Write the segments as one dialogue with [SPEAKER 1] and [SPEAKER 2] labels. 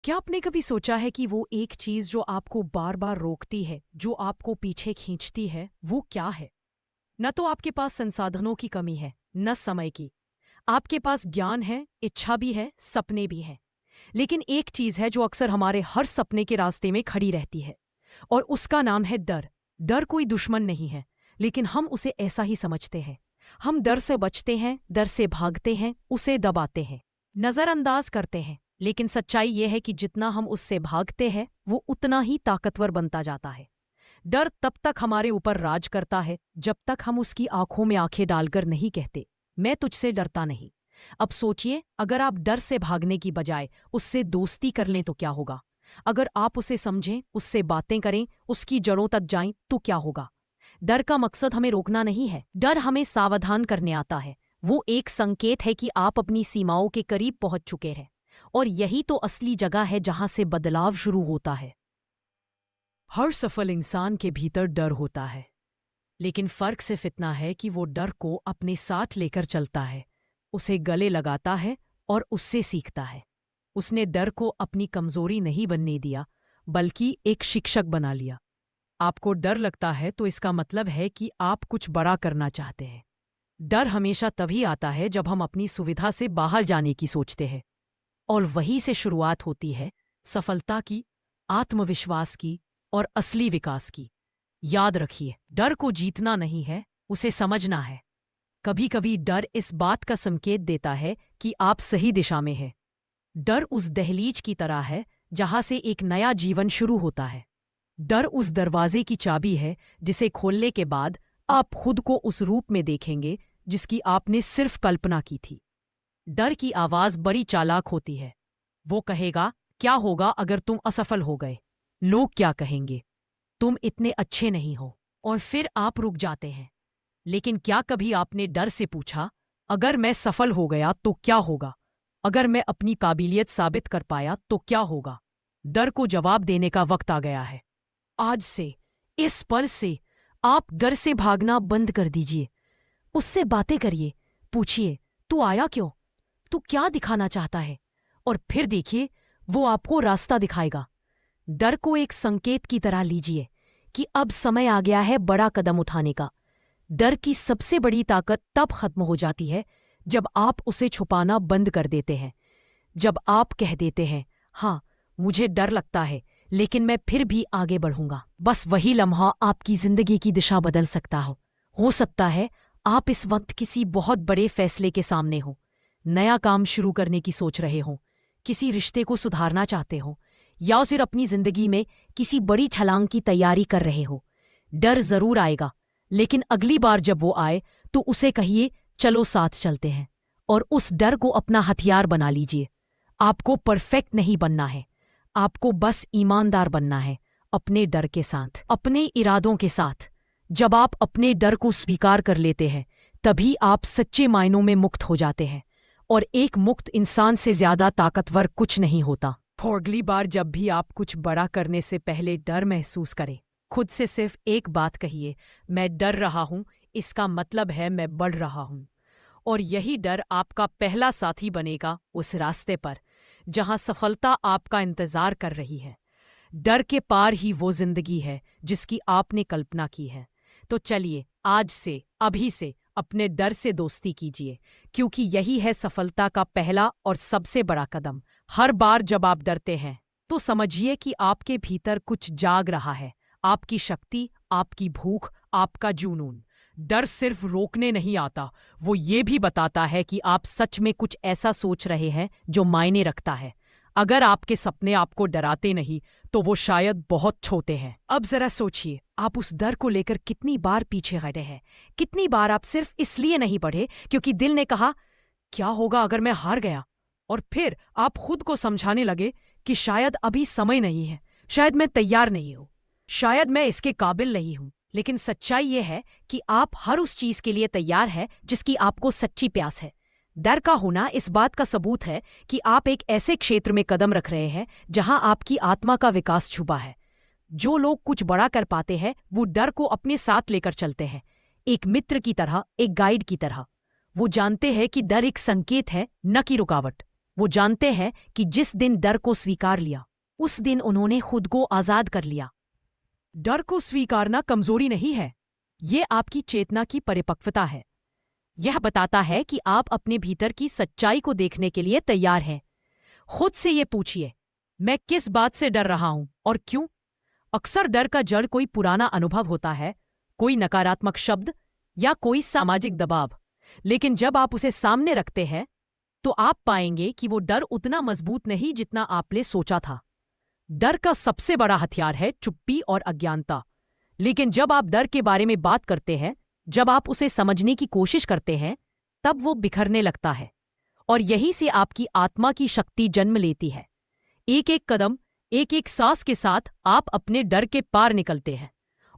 [SPEAKER 1] क्या आपने कभी सोचा है कि वो एक चीज जो आपको बार बार रोकती है, जो आपको पीछे खींचती है, वो क्या है? न तो आपके पास संसाधनों की कमी है, न समय की। आपके पास ज्ञान है, इच्छा भी है, सपने भी हैं। लेकिन एक चीज है जो अक्सर हमारे हर सपने के रास्ते में खड़ी रहती है, और उसका नाम है डर। डर कोई दुश्मन नहीं है, लेकिन हम उसे ऐसा ही समझते हैं। हम डर से बचते हैं, डर से भागते हैं, उसे दबाते हैं, नजरअंदाज करते हैं। लेकिन सच्चाई यह है कि जितना हम उससे भागते हैं, वो उतना ही ताकतवर बनता जाता है। डर तब तक हमारे ऊपर राज करता है जब तक हम उसकी आंखों में आंखें डालकर नहीं कहते, मैं तुझसे डरता नहीं। अब सोचिए, अगर आप डर से भागने की बजाय उससे दोस्ती कर लें तो क्या होगा? अगर आप उसे समझें, उससे बातें करें, उसकी जड़ों तक जाएं तो क्या होगा? डर का मकसद हमें रोकना नहीं है, डर हमें सावधान करने आता है। वो एक संकेत है कि आप अपनी सीमाओं के करीब पहुंच चुके हैं, और यही तो असली जगह है जहां से बदलाव शुरू होता है। हर सफल इंसान के भीतर डर होता है, लेकिन फर्क सिर्फ इतना है कि वो डर को अपने साथ लेकर चलता है, उसे गले लगाता है और उससे सीखता है। उसने डर को अपनी कमजोरी नहीं बनने दिया, बल्कि एक शिक्षक बना लिया। आपको डर लगता है तो इसका मतलब है कि आप कुछ बड़ा करना चाहते हैं। डर हमेशा तभी आता है जब हम अपनी सुविधा से बाहर जाने की सोचते हैं, और वहीं से शुरुआत होती है सफलता की, आत्मविश्वास की और असली विकास की। याद रखिए, डर को जीतना नहीं है, उसे समझना है। कभी कभी डर इस बात का संकेत देता है कि आप सही दिशा में हैं। डर उस दहलीज की तरह है जहां से एक नया जीवन शुरू होता है। डर उस दरवाजे की चाबी है जिसे खोलने के बाद आप खुद को उस रूप में देखेंगे जिसकी आपने सिर्फ कल्पना की थी। डर की आवाज बड़ी चालाक होती है। वो कहेगा, क्या होगा अगर तुम असफल हो गए? लोग क्या कहेंगे? तुम इतने अच्छे नहीं हो। और फिर आप रुक जाते हैं। लेकिन क्या कभी आपने डर से पूछा, अगर मैं सफल हो गया तो क्या होगा? अगर मैं अपनी काबिलियत साबित कर पाया तो क्या होगा? डर को जवाब देने का वक्त आ गया है। आज से, इस पल से, आप डर से भागना बंद कर दीजिए। उससे बातें करिए, पूछिए, तू आया क्यों? तू क्या दिखाना चाहता है? और फिर देखिए, वो आपको रास्ता दिखाएगा। डर को एक संकेत की तरह लीजिए कि अब समय आ गया है बड़ा कदम उठाने का। डर की सबसे बड़ी ताकत तब खत्म हो जाती है जब आप उसे छुपाना बंद कर देते हैं। जब आप कह देते हैं, हाँ, मुझे डर लगता है, लेकिन मैं फिर भी आगे बढ़ूंगा। बस वही लम्हा आपकी जिंदगी की दिशा बदल सकता हो सकता है आप इस वक्त किसी बहुत बड़े फैसले के सामने हो। नया काम शुरू करने की सोच रहे हो, किसी रिश्ते को सुधारना चाहते हो, या फिर अपनी जिंदगी में किसी बड़ी छलांग की तैयारी कर रहे हो। डर जरूर आएगा, लेकिन अगली बार जब वो आए तो उसे कहिए, चलो साथ चलते हैं, और उस डर को अपना हथियार बना लीजिए। आपको परफेक्ट नहीं बनना है, आपको बस ईमानदार बनना है, अपने डर के साथ, अपने इरादों के साथ। जब आप अपने डर को स्वीकार कर लेते हैं, तभी आप सच्चे मायनों में मुक्त हो जाते हैं, और एक मुक्त इंसान से ज्यादा ताकतवर कुछ नहीं होता। अगली बार जब भी आप कुछ बड़ा करने से पहले डर महसूस करें, खुद से सिर्फ एक बात कहिए, मैं डर रहा हूं, इसका मतलब है मैं बढ़ रहा हूं। और यही डर आपका पहला साथी बनेगा उस रास्ते पर जहां सफलता आपका इंतजार कर रही है। डर के पार ही वो जिंदगी है जिसकी आपने कल्पना की है। तो चलिए, आज से, अभी से अपने डर से दोस्ती कीजिए, क्योंकि यही है सफलता का पहला और सबसे बड़ा कदम। हर बार जब आप डरते हैं तो समझिए कि आपके भीतर कुछ जाग रहा है, आपकी शक्ति, आपकी भूख, आपका जुनून। डर सिर्फ रोकने नहीं आता, वो ये भी बताता है कि आप सच में कुछ ऐसा सोच रहे हैं जो मायने रखता है। अगर आपके सपने आपको डराते नहीं, तो वो शायद बहुत छोटे हैं। अब जरा सोचिए, आप उस डर को लेकर कितनी बार पीछे हटे हैं। कितनी बार आप सिर्फ इसलिए नहीं बढ़े क्योंकि दिल ने कहा, क्या होगा अगर मैं हार गया? और फिर आप खुद को समझाने लगे कि शायद अभी समय नहीं है, शायद मैं तैयार नहीं हूं, शायद मैं इसके काबिल नहीं हूं। लेकिन सच्चाई यह है कि आप हर उस चीज के लिए तैयार हैं जिसकी आपको सच्ची प्यास है। डर का होना इस बात का सबूत है कि आप एक ऐसे क्षेत्र में कदम रख रहे हैं जहां आपकी आत्मा का विकास छुपा है। जो लोग कुछ बड़ा कर पाते हैं, वो डर को अपने साथ लेकर चलते हैं, एक मित्र की तरह, एक गाइड की तरह। वो जानते हैं कि डर एक संकेत है, न कि रुकावट। वो जानते हैं कि जिस दिन डर को स्वीकार लिया, उस दिन उन्होंने खुद को आजाद कर लिया। डर को स्वीकारना कमजोरी नहीं है, ये आपकी चेतना की परिपक्वता है। यह बताता है कि आप अपने भीतर की सच्चाई को देखने के लिए तैयार हैं। खुद से ये पूछिए, मैं किस बात से डर रहा हूं और क्यों? अक्सर डर का जड़ कोई पुराना अनुभव होता है, कोई नकारात्मक शब्द या कोई सामाजिक दबाव। लेकिन जब आप उसे सामने रखते हैं तो आप पाएंगे कि वो डर उतना मजबूत नहीं जितना आपने सोचा था। डर का सबसे बड़ा हथियार है चुप्पी और अज्ञानता। लेकिन जब आप डर के बारे में बात करते हैं, जब आप उसे समझने की कोशिश करते हैं, तब वो बिखरने लगता है। और यहीं से आपकी आत्मा की शक्ति जन्म लेती है। एक एक कदम, एक एक सांस के साथ आप अपने डर के पार निकलते हैं।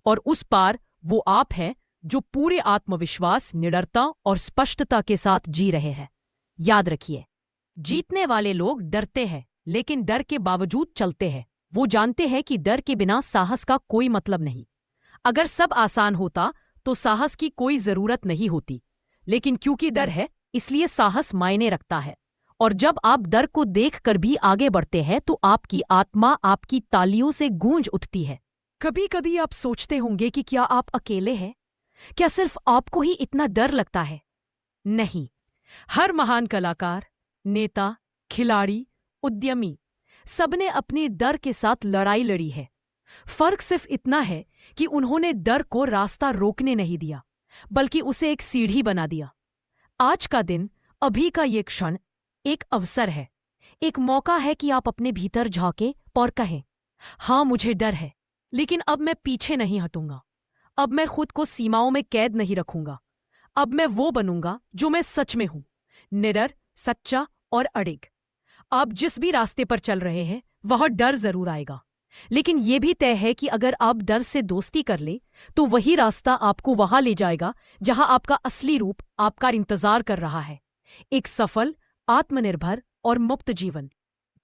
[SPEAKER 1] और उस पार वो आप हैं जो पूरे आत्मविश्वास, निडरता और स्पष्टता के साथ जी रहे हैं। याद रखिए, जीतने वाले लोग डरते हैं, लेकिन डर के बावजूद चलते हैं। वो जानते हैं कि डर के बिना साहस का कोई मतलब नहीं। अगर सब आसान होता तो साहस की कोई जरूरत नहीं होती। लेकिन क्योंकि डर है, इसलिए साहस मायने रखता है। और जब आप डर को देखकर भी आगे बढ़ते हैं तो आपकी आत्मा आपकी तालियों से गूंज उठती है। कभी कभी आप सोचते होंगे कि क्या आप अकेले हैं? क्या सिर्फ आपको ही इतना डर लगता है? नहीं, हर महान कलाकार, नेता, खिलाड़ी, उद्यमी, सबने अपने डर के साथ लड़ाई लड़ी है। फर्क सिर्फ इतना है कि उन्होंने डर को रास्ता रोकने नहीं दिया, बल्कि उसे एक सीढ़ी बना दिया। आज का दिन, अभी का ये क्षण एक अवसर है, एक मौका है कि आप अपने भीतर झांके और कहें, हाँ मुझे डर है, लेकिन अब मैं पीछे नहीं हटूंगा। अब मैं खुद को सीमाओं में कैद नहीं रखूंगा। अब मैं वो बनूंगा जो मैं सच में हूं, निडर, सच्चा और अडिग। आप जिस भी रास्ते पर चल रहे हैं, वह डर जरूर आएगा, लेकिन यह भी तय है कि अगर आप डर से दोस्ती कर लें तो वही रास्ता आपको वहां ले जाएगा जहां आपका असली रूप आपका इंतजार कर रहा है, एक सफल, आत्मनिर्भर और मुक्त जीवन।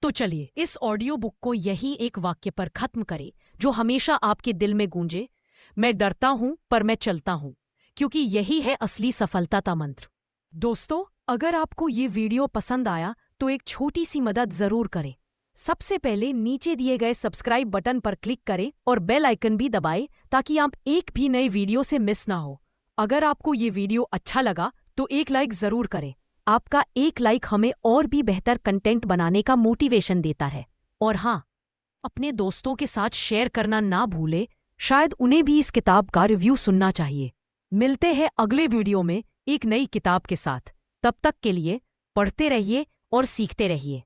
[SPEAKER 1] तो चलिए इस ऑडियो बुक को यही एक वाक्य पर खत्म करें जो हमेशा आपके दिल में गूंजे, मैं डरता हूं पर मैं चलता हूं, क्योंकि यही है असली सफलता का मंत्र। दोस्तों, अगर आपको ये वीडियो पसंद आया तो एक छोटी सी मदद जरूर करें। सबसे पहले नीचे दिए गए सब्सक्राइब बटन पर क्लिक करें और बेल आइकन भी दबाएं ताकि आप एक भी नई वीडियो से मिस ना हो। अगर आपको ये वीडियो अच्छा लगा तो एक लाइक जरूर करें। आपका एक लाइक हमें और भी बेहतर कंटेंट बनाने का मोटिवेशन देता है। और हाँ, अपने दोस्तों के साथ शेयर करना ना भूलें, शायद उन्हें भी इस किताब का रिव्यू सुनना चाहिए। मिलते हैं अगले वीडियो में एक नई किताब के साथ। तब तक के लिए पढ़ते रहिए और सीखते रहिए।